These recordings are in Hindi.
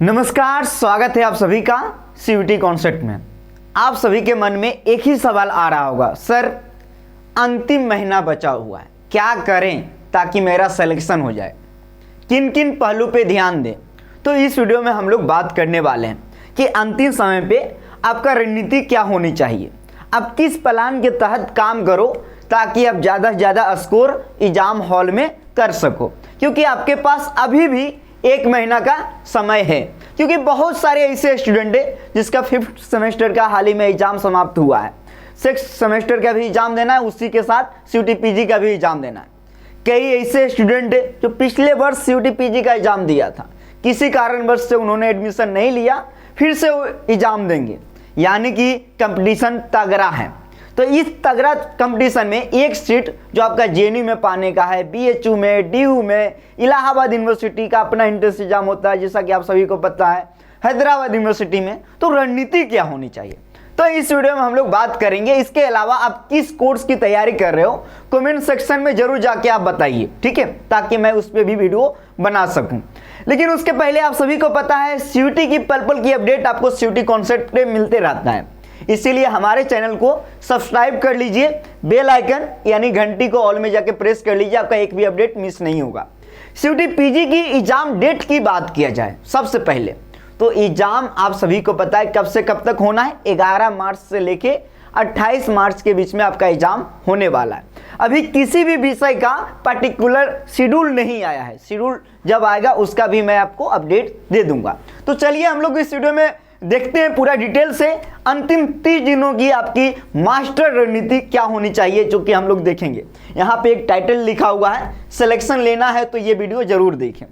नमस्कार, स्वागत है आप सभी का सीयूटी कॉन्सेप्ट में। आप सभी के मन में एक ही सवाल आ रहा होगा, सर अंतिम महीना बचा हुआ है, क्या करें ताकि मेरा सिलेक्शन हो जाए, किन किन पहलू पे ध्यान दें। तो इस वीडियो में हम लोग बात करने वाले हैं कि अंतिम समय पे आपका रणनीति क्या होनी चाहिए, आप किस प्लान के तहत काम करो ताकि आप ज़्यादा से ज़्यादा स्कोर एग्जाम हॉल में कर सको, क्योंकि आपके पास अभी भी एक महीना का समय है। क्योंकि बहुत सारे ऐसे स्टूडेंट हैं जिसका 5th सेमेस्टर का हाल ही में एग्जाम समाप्त हुआ है, 6th सेमेस्टर का भी एग्जाम देना है, उसी के साथ सीयूटी पीजी का भी एग्जाम देना है। कई ऐसे स्टूडेंट हैं जो पिछले वर्ष सीयूटी पीजी का एग्जाम दिया था, किसी कारणवश से उन्होंने एडमिशन नहीं लिया, फिर से वो एग्जाम देंगे, यानी कि कंपटीशन तगड़ा है। तो इस तगड़ा कंपटीशन में एक सीट जो आपका जेएनयू में पाने का है, बीएचयू में, डीयू में, इलाहाबाद यूनिवर्सिटी का अपना एंट्रेंस एग्जाम होता है जैसा कि आप सभी को पता है, हैदराबाद यूनिवर्सिटी में, तो रणनीति क्या होनी चाहिए, तो इस वीडियो में हम लोग बात करेंगे। इसके अलावा आप किस कोर्स की तैयारी कर रहे हो कमेंट सेक्शन में जरूर जाके आप बताइए, ठीक है, ताकि मैं उस पर भी वीडियो बना सकूं। लेकिन उसके पहले आप सभी को पता है सीयूटी की पल पल की अपडेट आपको सीयूटी कॉन्सेप्ट पे मिलते रहता है, इसीलिए हमारे चैनल को सब्सक्राइब कर लीजिए, बेल आइकन यानी घंटी को ऑल में जाके प्रेस कर लीजिए, आपका एक भी अपडेट मिस नहीं होगा। सीयूटी पीजी की एग्जाम डेट की बात किया जाए सबसे पहले, तो एग्जाम आप सभी को पता है कब से कब तक होना है, 11 मार्च से लेके 28 मार्च के बीच में आपका एग्जाम होने वाला है। अभी किसी भी विषय का पर्टिकुलर शेड्यूल नहीं आया है, शेड्यूल जब आएगा उसका भी मैं आपको अपडेट दे दूंगा। तो चलिए हम लोग इस वीडियो में देखते हैं पूरा डिटेल से अंतिम 30 दिनों की आपकी मास्टर रणनीति क्या होनी चाहिए, जो कि हम लोग देखेंगे। यहाँ पे एक टाइटल लिखा हुआ है, सिलेक्शन लेना है तो ये वीडियो जरूर देखें।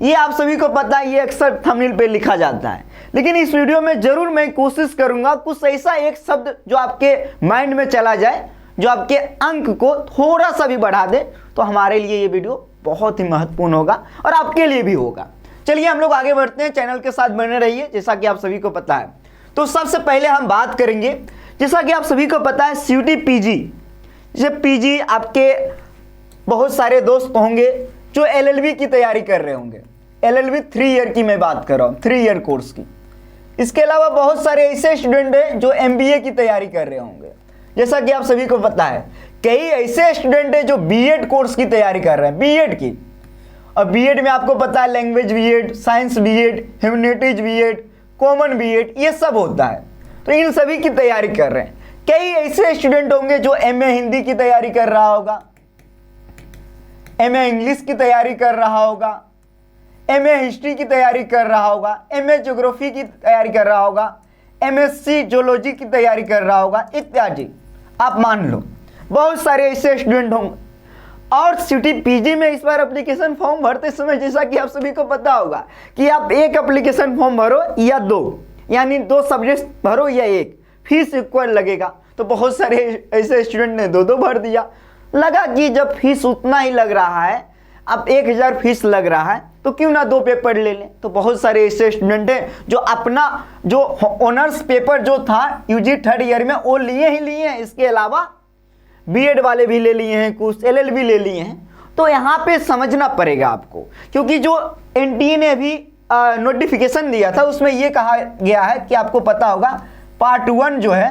ये आप सभी को पता है, ये अक्सर थंबनेल पे लिखा जाता है, लेकिन इस वीडियो में जरूर मैं कोशिश करूंगा कुछ ऐसा एक शब्द जो आपके माइंड में चला जाए, जो आपके अंक को थोड़ा सा भी बढ़ा दे, तो हमारे लिए ये वीडियो बहुत ही महत्वपूर्ण होगा और आपके लिए भी होगा। चलिए हम लोग आगे बढ़ते हैं, चैनल के साथ बने रहिए जैसा कि आप सभी को पता है। तो सबसे पहले हम बात करेंगे, जैसा कि आप सभी को पता है सीयूटी पीजी, जैसे पीजी आपके बहुत सारे दोस्त होंगे जो एलएलबी की तैयारी कर रहे होंगे, एलएलबी 3 ईयर की मैं बात कर रहा हूँ, 3 ईयर कोर्स की। इसके अलावा बहुत सारे ऐसे स्टूडेंट हैं जो एमबीए की तैयारी कर रहे होंगे, जैसा कि आप सभी को पता है। कई ऐसे स्टूडेंट हैं जो बीएड कोर्स की तैयारी कर रहे हैं, बीएड की। और बीएड में आपको पता है language BEd, science BEd, humanities BEd, common BEd, ये सब होता है, तो इन सभी की तैयारी कर रहे हैं। कई ऐसे स्टूडेंट होंगे जो एमए हिंदी की तैयारी कर रहा होगा, एमए इंग्लिश की तैयारी कर रहा होगा, एमए हिस्ट्री की तैयारी कर रहा होगा, एमए ज्योग्राफी की तैयारी कर रहा होगा, एमएससी जियोलॉजी की तैयारी कर रहा होगा इत्यादि। आप मान लो बहुत सारे ऐसे स्टूडेंट होंगे। और सीयूटी पीजी में इस बार एप्लीकेशन फॉर्म भरते समय जैसा कि आप सभी को पता होगा कि आप एक एप्लीकेशन फॉर्म भरो या 2, यानी 2 सब्जेक्ट भरो या 1, फीस इक्वल लगेगा। तो बहुत सारे ऐसे स्टूडेंट ने 2-2 भर दिया। लगा कि जब फीस उतना ही लग रहा है, अब 1000 फीस लग रहा है, तो क्यों ना 2 पेपर ले लें। तो बहुत सारे ऐसे स्टूडेंट हैं जो अपना जो ऑनर्स पेपर जो था यूजी 3rd ईयर में वो लिए ही लिए हैं, इसके अलावा बीएड वाले भी ले लिए हैं, कुछ एलएलबी ले लिए हैं। तो यहाँ पे समझना पड़ेगा आपको, क्योंकि जो एनटीए ने अभी नोटिफिकेशन दिया था उसमें ये कहा गया है कि आपको पता होगा पार्ट 1 जो है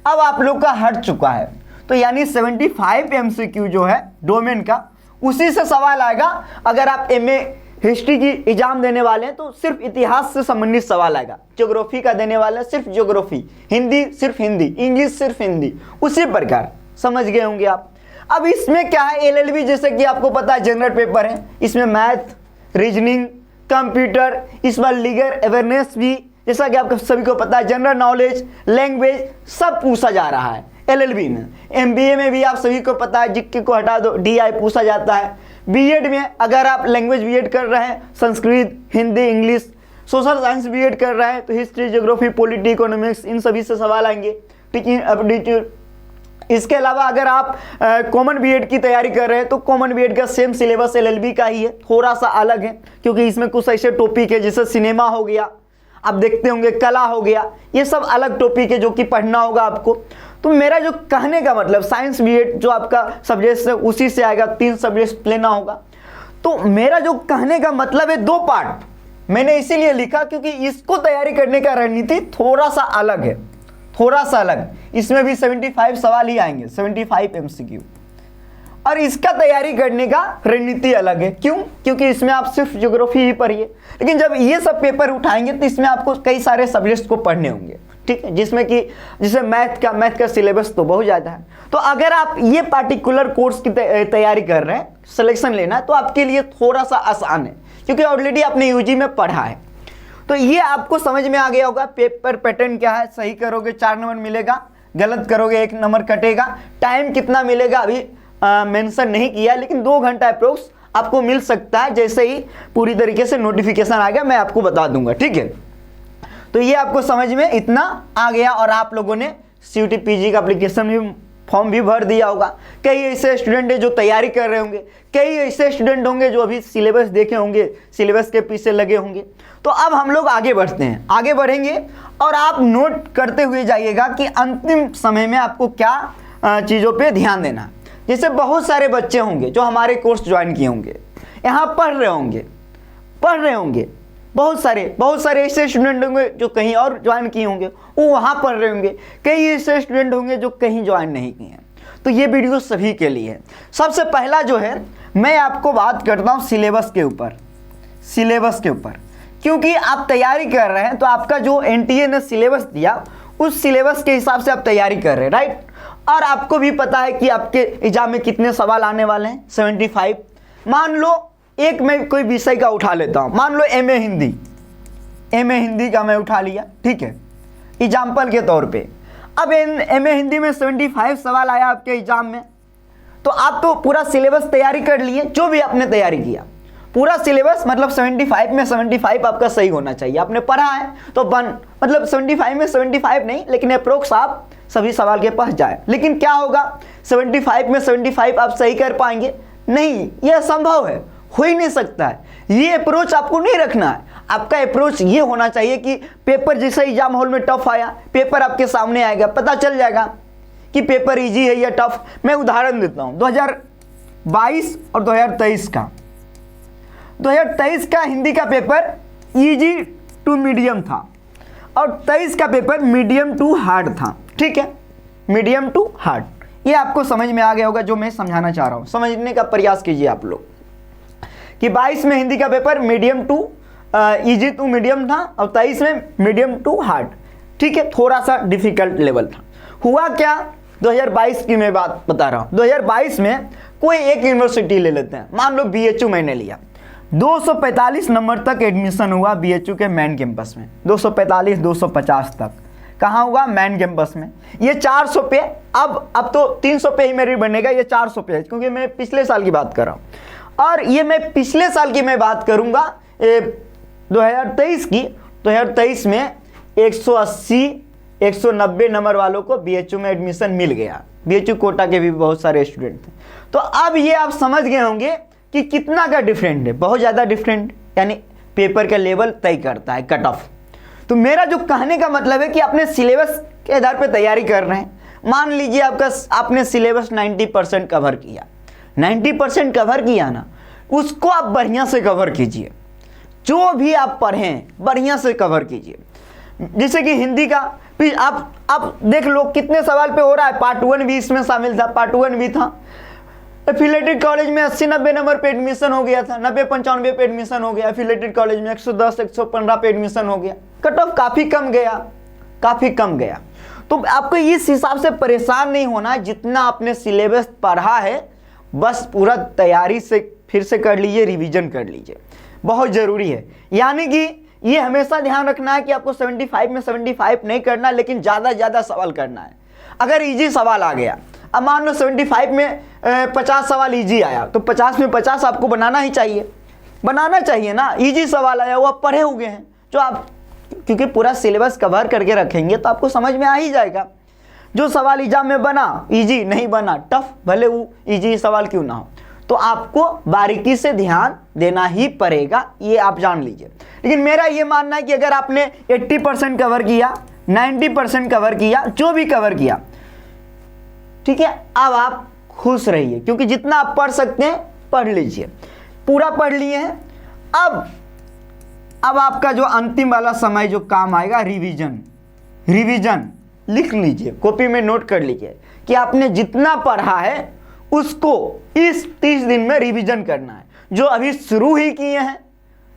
अब आप लोग का हट चुका है। तो यानी 75 एमसीक्यू जो है डोमेन का, उसी से सवाल आएगा। अगर आप एमए हिस्ट्री की एग्जाम देने वाले हैं तो सिर्फ इतिहास से संबंधित सवाल आएगा, ज्योग्राफी का देने वाले हैं सिर्फ ज्योग्राफी, हिंदी सिर्फ हिंदी, इंग्लिश सिर्फ हिंदी, उसी प्रकार समझ गए होंगे आप। अब इसमें क्या है, एलएलबी जैसे कि आपको पता है जनरल पेपर है, इसमें मैथ, रीजनिंग, कंप्यूटर, इस बार लीगल अवेयरनेस भी, जैसा कि आपको सभी को पता है, जनरल नॉलेज, लैंग्वेज, सब पूछा जा रहा है एलएलबी में। एमबीए में भी आप सभी को पता है, जीके को हटा दो, डीआई पूछा जाता है। बीएड में अगर आप लैंग्वेज बीएड कर रहे हैं, Sanskrit, Hindi, English, social science BEd कर रहे हैं तो हिस्ट्री, ज्योग्राफी, पॉलिटी, इकोनॉमिक्स, इन सभी से सवाल आएंगे, टीचिंग। इसके अलावा अगर आप कॉमन बीएड की तैयारी कर रहे हैं तो कॉमन बीएड का सेम सिलेबस एलएलबी का ही है, थोड़ा सा अलग है, क्योंकि इसमें कुछ ऐसे टॉपिक है जैसे सिनेमा हो गया, आप देखते होंगे, कला हो गया, ये सब अलग टॉपिक है जो कि पढ़ना होगा आपको। तो मेरा जो कहने का मतलब, साइंस बीएड जो आपका सब्जेक्ट है उसी से आएगा, 3 सब्जेक्ट लेना होगा। तो मेरा जो कहने का मतलब है 2 पार्ट मैंने इसीलिए लिखा क्योंकि इसको तैयारी करने का रणनीति थोड़ा सा अलग है, थोड़ा सा अलग। इसमें भी 75 सवाल ही आएंगे, 75 MCQ, और इसका तैयारी करने का रणनीति अलग है। क्यों? क्योंकि इसमें आप सिर्फ ज्योग्राफी ही पढ़िए, लेकिन जब ये सब पेपर उठाएंगे तो इसमें आपको कई सारे सब्जेक्ट्स को पढ़ने होंगे, ठीक है, जिसमें कि जैसे मैथ का सिलेबस तो बहुत ज़्यादा है। तो अगर आप ये पार्टिकुलर कोर्स की तैयारी कर रहे हैं, सिलेक्शन लेना है, तो आपके लिए थोड़ा सा आसान है क्योंकि ऑलरेडी आपने यूजी में पढ़ा है। तो ये आपको समझ में आ गया होगा पेपर पैटर्न क्या है। सही करोगे 4 नंबर मिलेगा, गलत करोगे 1 नंबर कटेगा। टाइम कितना मिलेगा अभी मेंशन नहीं किया, लेकिन 2 घंटा अप्रोक्स आपको मिल सकता है। जैसे ही पूरी तरीके से नोटिफिकेशन आ गया मैं आपको बता दूंगा, ठीक है। तो ये आपको समझ में इतना आ गया, और आप लोगों ने CUET PG का एप्लीकेशन भी फॉर्म भी भर दिया होगा। कई ऐसे स्टूडेंट हैं जो तैयारी कर रहे होंगे, कई ऐसे स्टूडेंट होंगे जो अभी सिलेबस देखे होंगे, सिलेबस के पीछे लगे होंगे। तो अब हम लोग आगे बढ़ते हैं, आगे बढ़ेंगे और आप नोट करते हुए जाइएगा कि अंतिम समय में आपको क्या चीज़ों पे ध्यान देना। जैसे बहुत सारे बच्चे होंगे जो हमारे कोर्स ज्वाइन किए होंगे, यहाँ पढ़ रहे होंगे, बहुत सारे ऐसे स्टूडेंट होंगे जो कहीं और ज्वाइन किए होंगे, वो वहाँ पढ़ रहे होंगे। कई ऐसे स्टूडेंट होंगे जो कहीं ज्वाइन नहीं किए हैं। तो ये वीडियो सभी के लिए है। सबसे पहला जो है मैं आपको बात करता हूँ सिलेबस के ऊपर, क्योंकि आप तैयारी कर रहे हैं तो आपका जो NTA ने सिलेबस दिया उस सिलेबस के हिसाब से आप तैयारी कर रहे हैं, राइट। और आपको भी पता है कि आपके एग्जाम में कितने सवाल आने वाले हैं, 75। मान लो एक मैं कोई विषय का उठा लेता हूं, मान लो MA हिंदी का मैं उठा लिया, ठीक है, एग्जाम्पल के तौर पे। अब MA हिंदी में 75 सवाल आया आपके एग्जाम में, तो आप तो पूरा सिलेबस तैयारी कर लिए, जो भी आपने तैयारी किया पूरा सिलेबस, मतलब 75 में 75 आपका सही होना चाहिए। आपने पढ़ा है तो मतलब 75 में 75 नहीं, लेकिन अप्रोक्स आप सभी सवाल के पास जाए। लेकिन क्या होगा, 75 में 75 आप सही कर पाएंगे? नहीं, यह असंभव है, हो ही नहीं सकता है। ये अप्रोच आपको नहीं रखना है। आपका अप्रोच ये होना चाहिए कि पेपर जैसे एग्जाम हॉल में टफ आया, पेपर आपके सामने आएगा, पता चल जाएगा कि पेपर इजी है या टफ। मैं उदाहरण देता हूँ 2022 और 2023 का। 2023 का हिंदी का पेपर इजी टू मीडियम था और 23 का पेपर मीडियम टू हार्ड था, ठीक है, मीडियम टू हार्ड। ये आपको समझ में आ गया होगा जो मैं समझाना चाह रहा हूँ। समझने का प्रयास कीजिए आप लोग कि 22 में हिंदी का paper medium to easy to medium था और 23 में मीडियम टू हार्ड, ठीक है, थोड़ा सा डिफिकल्ट लेवल था। हुआ क्या, 2022 की मैं बात बता रहा हूँ। 2022 में कोई एक यूनिवर्सिटी ले लेते हैं, मान लो BHU मैंने लिया, 245 नंबर तक एडमिशन हुआ BHU के मेन कैंपस में, 245 250 तक। कहाँ हुआ? मेन कैंपस में। ये 400 पे, अब तो 300 पे ही मेरी बनेगा, ये 400 पे है क्योंकि मैं पिछले साल की बात कर रहा हूँ। और ये मैं पिछले साल की मैं बात करूँगा 2023 की। 2023 में 180 190 नंबर वालों को BHU में एडमिशन मिल गया। BHU कोटा के भी बहुत सारे स्टूडेंट थे। तो अब ये आप समझ गए होंगे कि कितना का डिफरेंट है, बहुत ज़्यादा डिफरेंट, यानी पेपर का लेवल तय करता है कट ऑफ। तो मेरा जो कहने का मतलब है कि अपने सिलेबस के आधार पर तैयारी कर रहे हैं। मान लीजिए आपने सिलेबस 90% कवर किया, 90% कवर किया ना, उसको आप बढ़िया से कवर कीजिए। जो भी आप पढ़ें बढ़िया से कवर कीजिए। जैसे कि हिंदी का आप देख लो कितने सवाल पे हो रहा है। पार्ट 1 भी इसमें शामिल था, पार्ट 1 भी था। एफिलेटेड कॉलेज में 80-90 नंबर पे एडमिशन हो गया था, 90-95 पे एडमिशन हो गया। एफिलेटेड कॉलेज में 110-115 पे एडमिशन हो गया। कट ऑफ काफ़ी कम गया। तो आपको इस हिसाब से परेशान नहीं होना, जितना आपने सिलेबस पढ़ा है बस पूरा तैयारी से फिर से कर लीजिए, रिवीजन कर लीजिए, बहुत ज़रूरी है। यानी कि ये हमेशा ध्यान रखना है कि आपको 75 में 75 नहीं करना, लेकिन ज़्यादा सवाल करना है। अगर इजी सवाल आ गया, अब मान लो 75 में 50 सवाल इजी आया, तो 50 में 50 आपको बनाना चाहिए ना। इजी सवाल आया, वो आप पढ़े हुए हैं, जो आप क्योंकि पूरा सिलेबस कवर करके रखेंगे तो आपको समझ में आ ही जाएगा। जो सवाल एग्जाम में बना इजी, नहीं बना टफ, भले वो इजी सवाल क्यों ना हो, तो आपको बारीकी से ध्यान देना ही पड़ेगा, ये आप जान लीजिए। लेकिन मेरा ये मानना है कि अगर आपने 80% कवर किया, 90% कवर किया, जो भी कवर किया, ठीक है, अब आप खुश रहिए, क्योंकि जितना आप पढ़ सकते हैं पढ़ लीजिए। पूरा पढ़ लिए हैं, अब अब आपका जो अंतिम वाला समय जो काम आएगा रिवीजन। रिवीजन लिख लीजिए, कॉपी में नोट कर लीजिए कि आपने जितना पढ़ा है उसको इस 30 दिन में रिवीजन करना है। जो अभी शुरू ही किए हैं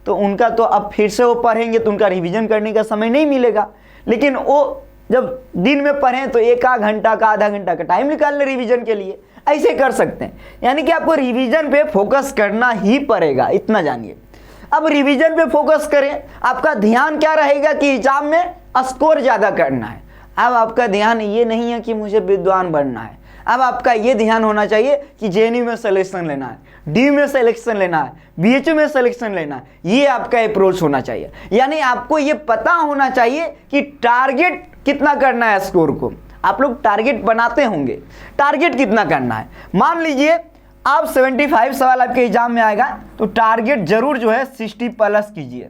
तो उनका तो अब फिर से वो पढ़ेंगे तो उनका रिवीजन करने का समय नहीं मिलेगा, लेकिन वो जब दिन में पढ़ें तो एक आध घंटा का आधा घंटा का टाइम निकाल लें रिवीजन के लिए, ऐसे कर सकते हैं। यानी कि आपको रिवीजन पे फोकस करना ही पड़ेगा, इतना जानिए। अब रिवीजन पे फोकस करें, आपका ध्यान क्या रहेगा कि एग्जाम में स्कोर ज़्यादा करना है। अब आपका ध्यान ये नहीं है कि मुझे विद्वान बनना है, अब आपका ये ध्यान होना चाहिए कि जेएनयू में सिलेक्शन लेना है, डी में सिलेक्शन लेना है, बीएचयू में सिलेक्शन लेना है। ये आपका अप्रोच होना चाहिए। यानी आपको ये पता होना चाहिए कि टारगेट कितना करना है स्कोर को। आप लोग टारगेट बनाते होंगे, टारगेट कितना करना है। मान लीजिए आप 75 सवाल आपके एग्जाम में आएगा तो टारगेट जरूर जो है 60 प्लस कीजिए,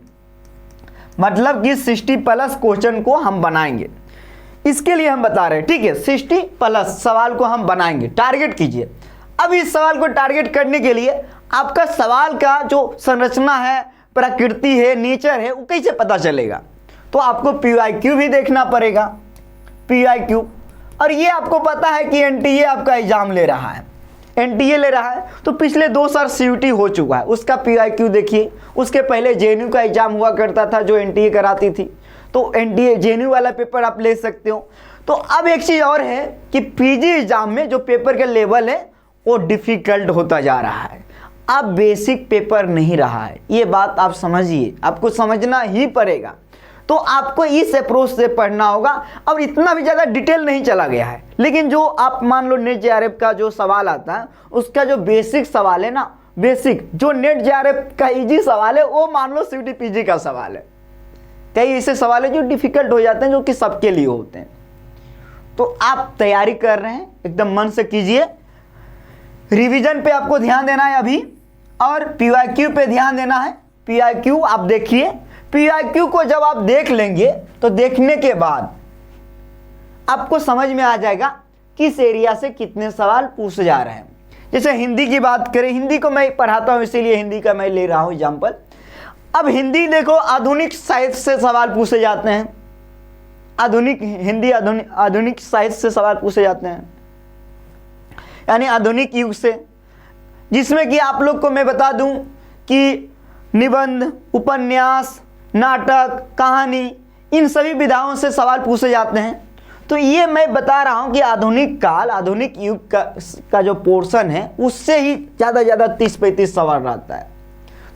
मतलब कि 60 प्लस क्वेश्चन को हम बनाएंगे। इसके लिए हम बता रहे हैं, ठीक है, 60 प्लस सवाल को हम बनाएंगे, टारगेट कीजिए। अब इस सवाल को टारगेट करने के लिए आपका सवाल का जो संरचना है, प्रकृति है, नेचर है, वो कैसे पता चलेगा? तो आपको PYQ भी देखना पड़ेगा, PYQ। और ये आपको पता है कि NTA आपका एग्जाम ले रहा है, NTA ले रहा है तो पिछले 2 साल CUT हो चुका है, उसका PYQ देखिए। उसके पहले JNU का एग्जाम हुआ करता था जो NTA कराती थी, तो NTA JNU वाला पेपर आप ले सकते हो। तो अब एक चीज़ और है कि PG एग्जाम में जो पेपर का लेवल है वो डिफ़िकल्ट होता जा रहा है, अब बेसिक पेपर नहीं रहा है। ये बात आप समझिए, आपको समझना ही पड़ेगा। तो आपको इस अप्रोच से पढ़ना होगा। अब इतना भी ज़्यादा डिटेल नहीं चला गया है, लेकिन जो आप मान लो नेट JRF का जो सवाल आता है उसका जो बेसिक सवाल है ना, बेसिक जो नेट JRF का इजी सवाल है वो मान लो CUT PG का सवाल है। कई ऐसे सवाल है जो डिफ़िकल्ट हो जाते हैं जो कि सबके लिए होते हैं। तो आप तैयारी कर रहे हैं, एकदम मन से कीजिए। रिवीजन पे आपको ध्यान देना है अभी, और PYQ पे ध्यान देना है। PYQ आप देखिए, PYQ को जब आप देख लेंगे तो देखने के बाद आपको समझ में आ जाएगा किस एरिया से कितने सवाल पूछे जा रहे हैं। जैसे हिंदी की बात करें, हिंदी को मैं पढ़ाता हूँ इसीलिए हिंदी का मैं ले रहा हूँ एग्जाम्पल। अब हिंदी देखो, आधुनिक साहित्य से सवाल पूछे जाते हैं, आधुनिक हिंदी आधुनिक साहित्य से सवाल पूछे जाते हैं, यानी आधुनिक युग से, जिसमें कि आप लोग को मैं बता दूं कि निबंध, उपन्यास, नाटक, कहानी, इन सभी विधाओं से सवाल पूछे जाते हैं। तो ये मैं बता रहा हूं कि आधुनिक काल, आधुनिक युग का जो पोर्शन है उससे ही ज़्यादा 30-35 सवाल रहता है।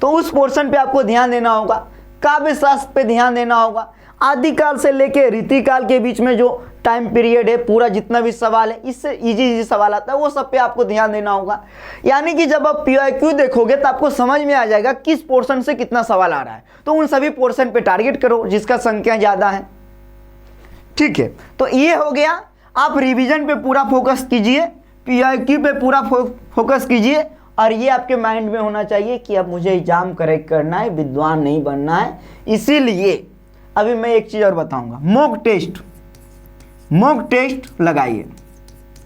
तो उस पोर्शन पे आपको ध्यान देना होगा, काव्य शास्त्र पे ध्यान देना होगा। आदिकाल से लेके रीतिकाल के बीच में जो टाइम पीरियड है, पूरा जितना भी सवाल है, इससे इजी सवाल आता है, वो सब पे आपको ध्यान देना होगा। यानी कि जब आप PYQ देखोगे तो आपको समझ में आ जाएगा किस पोर्शन से कितना सवाल आ रहा है। तो उन सभी पोर्शन पे टारगेट करो जिसका संख्या ज़्यादा है, ठीक है। तो ये हो गया, आप रिवीजन पे पूरा फोकस कीजिए, PYQ पे पूरा फोकस कीजिए, और ये आपके माइंड में होना चाहिए कि अब मुझे एग्जाम करेक्ट करना है, विद्वान नहीं बनना है। इसीलिए अभी मैं एक चीज़ और बताऊंगा, मॉक टेस्ट लगाइए।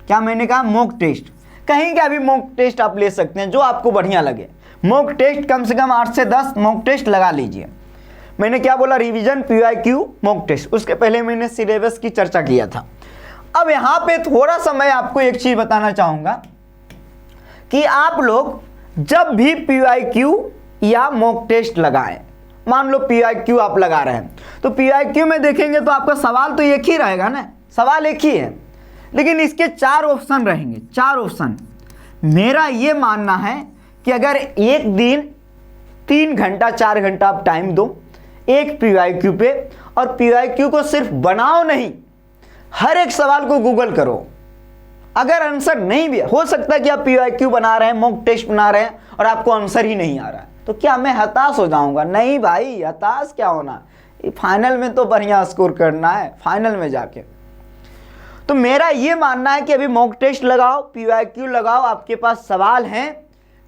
क्या मैंने कहा? Mock test. कहीं का भी मॉक टेस्ट आप ले सकते हैं जो आपको बढ़िया लगे। मॉक टेस्ट कम से कम 8 से 10 मॉक टेस्ट लगा लीजिए। मैंने क्या बोला? Revision, PYQ, mock test. उसके पहले मैंने सिलेबस की चर्चा किया था। अब यहाँ पे थोड़ा सा मैं आपको एक चीज़ बताना चाहूँगा कि आप लोग जब भी PYQ या मॉक टेस्ट लगाएं, मान लो PYQ आप लगा रहे हैं, तो PYQ में देखेंगे तो आपका सवाल तो एक ही रहेगा ना, सवाल एक ही है, लेकिन इसके 4 ऑप्शन रहेंगे, 4 ऑप्शन। मेरा ये मानना है कि अगर एक दिन 3 घंटा 4 घंटा आप टाइम दो एक PYQ पे, और PYQ को सिर्फ बनाओ नहीं, हर एक सवाल को गूगल करो। अगर आंसर नहीं भी हो सकता है कि आप PYQ बना रहे हैं, मॉक टेस्ट बना रहे हैं और आपको आंसर ही नहीं आ रहा है, तो क्या मैं हताश हो जाऊंगा? नहीं भाई, हताश क्या होना, फाइनल में तो बढ़िया स्कोर करना है, फाइनल में जाके। तो मेरा ये मानना है कि अभी मॉक टेस्ट लगाओ, PYQ लगाओ, आपके पास सवाल हैं,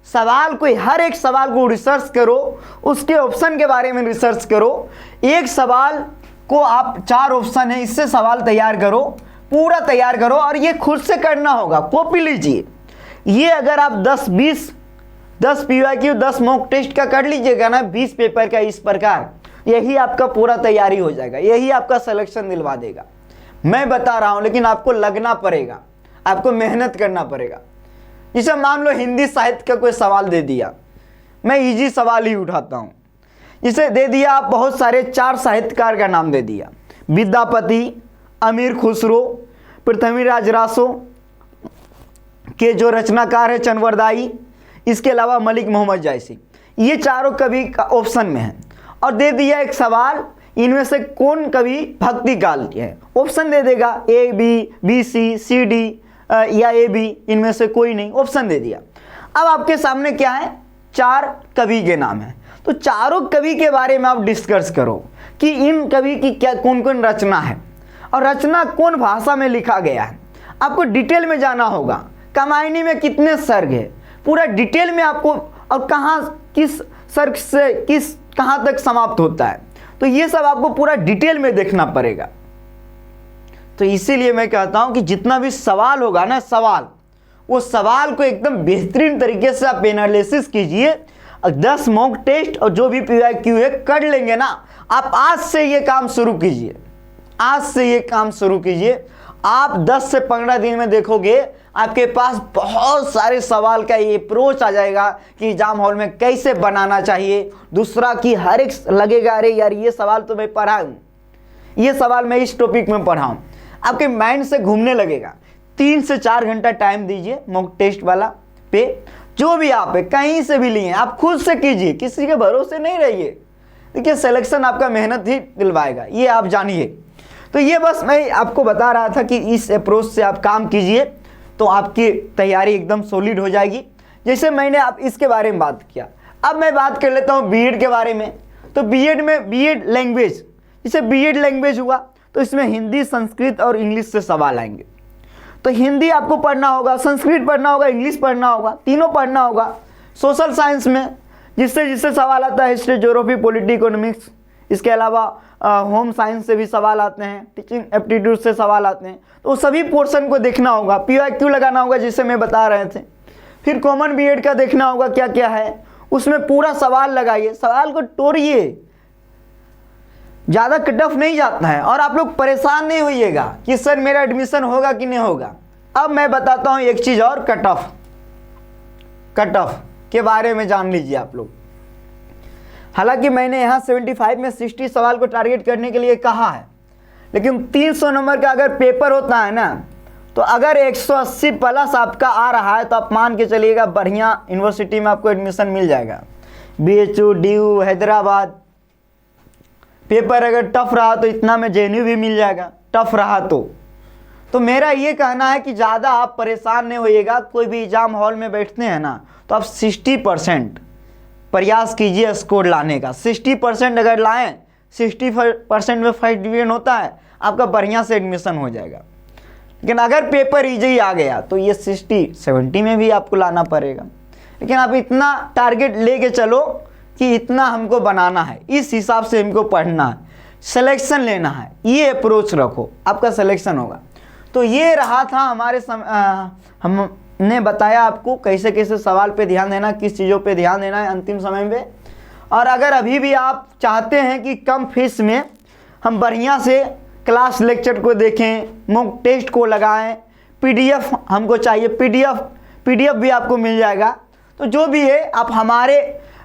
सवाल को, हर एक सवाल को रिसर्च करो, उसके ऑप्शन के बारे में रिसर्च करो। एक सवाल को आप 4 ऑप्शन है, इससे सवाल तैयार करो, पूरा तैयार करो, और ये खुद से करना होगा, कॉपी लीजिए। ये अगर आप 10 PYQ 10 मॉक टेस्ट का कर लीजिएगा ना, 20 पेपर का इस प्रकार, यही आपका पूरा तैयारी हो जाएगा, यही आपका सिलेक्शन दिलवा देगा। मैं बता रहा हूं, लेकिन आपको लगना पड़ेगा, आपको मेहनत करना पड़ेगा। जैसे मान लो हिंदी साहित्य का कोई सवाल दे दिया, मैं इजी सवाल ही उठाता हूं। जिसे दे दिया आप बहुत सारे 4 साहित्यकार का नाम दे दिया, विद्यापति, अमीर खुसरो, पृथ्वीराज रासो के जो रचनाकार है चनवरदाई, इसके अलावा मलिक मोहम्मद जायसी, ये चारों कवि का ऑप्शन में है। और दे दिया एक सवाल, इनमें से कौन कवि भक्ति काल के हैं, ऑप्शन दे देगा A B, B C, C D या ए बी, इनमें से कोई नहीं, ऑप्शन दे दिया। अब आपके सामने क्या है, 4 कवि के नाम है। तो चारों कवि के बारे में आप डिस्कस करो कि इन कवि की क्या कौन कौन रचना है और रचना कौन भाषा में लिखा गया है। आपको डिटेल में जाना होगा, कमायनी में कितने सर्ग है, पूरा डिटेल में आपको, और कहाँ किस सर्ग से किस कहाँ तक समाप्त होता है, तो ये सब आपको पूरा डिटेल में देखना पड़ेगा। तो इसीलिए मैं कहता हूं कि जितना भी सवाल होगा ना, सवाल, वो सवाल को एकदम बेहतरीन तरीके से आप एनालिसिस कीजिए। 10 मॉक टेस्ट और जो भी PYQ है कर लेंगे ना, आप आज से ये काम शुरू कीजिए, आज से ये काम शुरू कीजिए। आप 10 से 15 दिन में देखोगे आपके पास बहुत सारे सवाल का ये अप्रोच आ जाएगा कि एग्जाम हॉल में कैसे बनाना चाहिए। दूसरा कि हर एक लगेगा अरे यार ये सवाल तो मैं पढ़ा हूँ, ये सवाल मैं इस टॉपिक में पढ़ा हूँ, आपके माइंड से घूमने लगेगा। 3 से 4 घंटा टाइम दीजिए मॉक टेस्ट वाला पे, जो भी आप है कहीं से भी लिए आप खुद से कीजिए, किसी के भरोसे नहीं रहिए। देखिए सिलेक्शन आपका मेहनत ही दिलवाएगा, ये आप जानिए। तो ये बस मैं आपको बता रहा था कि इस अप्रोच से आप काम कीजिए तो आपकी तैयारी एकदम सॉलिड हो जाएगी। जैसे मैंने आप इसके बारे में बात किया, अब मैं बात कर लेता हूँ बीएड के बारे में। तो बीएड में बीएड लैंग्वेज, जैसे बीएड लैंग्वेज हुआ तो इसमें हिंदी, संस्कृत और इंग्लिश से सवाल आएंगे। तो हिंदी आपको पढ़ना होगा, संस्कृत पढ़ना होगा, इंग्लिश पढ़ना होगा, तीनों पढ़ना होगा। सोशल साइंस में जिससे सवाल आता है, हिस्ट्री, ज्योग्राफी, पॉलिटी, इकोनॉमिक्स, इसके अलावा होम साइंस से भी सवाल आते हैं, टीचिंग एप्टीट्यूड से सवाल आते हैं। तो सभी पोर्शन को देखना होगा, PYQ लगाना होगा जिसे मैं बता रहे थे। फिर कॉमन बीएड का देखना होगा क्या क्या है, उसमें पूरा सवाल लगाइए, सवाल को तोड़िए, ज़्यादा कट ऑफ नहीं जाता है। और आप लोग परेशान नहीं होइएगा कि सर मेरा एडमिशन होगा कि नहीं होगा। अब मैं बताता हूँ एक चीज़ और, कट ऑफ के बारे में जान लीजिए आप लोग। हालांकि मैंने यहाँ 75 में 60 सवाल को टारगेट करने के लिए कहा है, लेकिन 300 नंबर का अगर पेपर होता है ना, तो अगर 180 प्लस आपका आ रहा है तो आप मान के चलिएगा बढ़िया यूनिवर्सिटी में आपको एडमिशन मिल जाएगा। BHU, DU, Hyderabad. पेपर अगर टफ रहा तो इतना में JNU भी मिल जाएगा, टफ रहा तो मेरा ये कहना है कि ज़्यादा आप परेशान नहीं होइएगा। कोई भी एग्जाम हॉल में बैठते हैं ना, तो आप 60% प्रयास कीजिए स्कोर लाने का। 60% अगर लाएं, 60% में फर्स्ट डिवीजन होता है, आपका बढ़िया से एडमिशन हो जाएगा। लेकिन अगर पेपर इजी आ गया तो ये 60-70 में भी आपको लाना पड़ेगा। लेकिन आप इतना टारगेट लेके चलो कि इतना हमको बनाना है, इस हिसाब से हमको पढ़ना है, सिलेक्शन लेना है, ये अप्रोच रखो, आपका सिलेक्शन होगा। तो ये रहा था हमारे हमने बताया आपको कैसे कैसे सवाल पे ध्यान देना, किस चीज़ों पे ध्यान देना है अंतिम समय में। और अगर अभी भी आप चाहते हैं कि कम फीस में हम बढ़िया से क्लास लेक्चर को देखें, मॉक टेस्ट को लगाएं, PDF हमको चाहिए, PDF भी आपको मिल जाएगा। तो जो भी है आप हमारे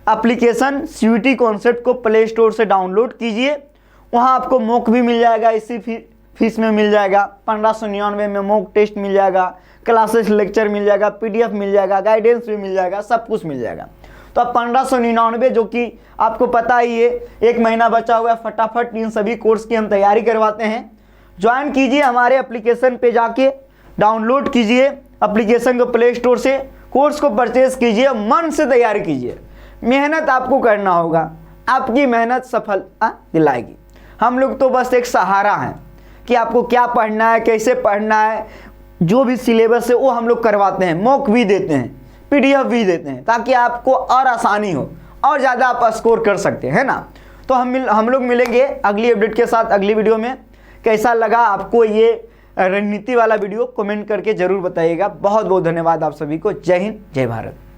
एप्लीकेशन CVT कॉन्सेप्ट को प्ले स्टोर से डाउनलोड कीजिए, वहाँ आपको मॉक भी मिल जाएगा, इसी फीस में मिल जाएगा। 1599 में मॉक टेस्ट मिल जाएगा, क्लासेस लेक्चर मिल जाएगा, PDF मिल जाएगा, गाइडेंस भी मिल जाएगा, सब कुछ मिल जाएगा। तो अब 1599 जो कि आपको पता ही है, 1 महीना बचा हुआ है, फटाफट इन सभी कोर्स की हम तैयारी करवाते हैं। ज्वाइन कीजिए हमारे एप्लीकेशन पे जाके, डाउनलोड कीजिए एप्लीकेशन को प्ले स्टोर से, कोर्स को परचेज कीजिए, मन से तैयारी कीजिए। मेहनत आपको करना होगा, आपकी मेहनत सफलता दिलाएगी। हम लोग तो बस एक सहारा हैं कि आपको क्या पढ़ना है, कैसे पढ़ना है, जो भी सिलेबस है वो हम लोग करवाते हैं, मॉक भी देते हैं, PDF भी देते हैं, ताकि आपको और आसानी हो और ज़्यादा आप स्कोर कर सकते हैं ना। तो हम लोग मिलेंगे अगली अपडेट के साथ अगली वीडियो में। कैसा लगा आपको ये रणनीति वाला वीडियो, कमेंट करके ज़रूर बताइएगा। बहुत बहुत धन्यवाद आप सभी को। जय हिंद, जय भारत।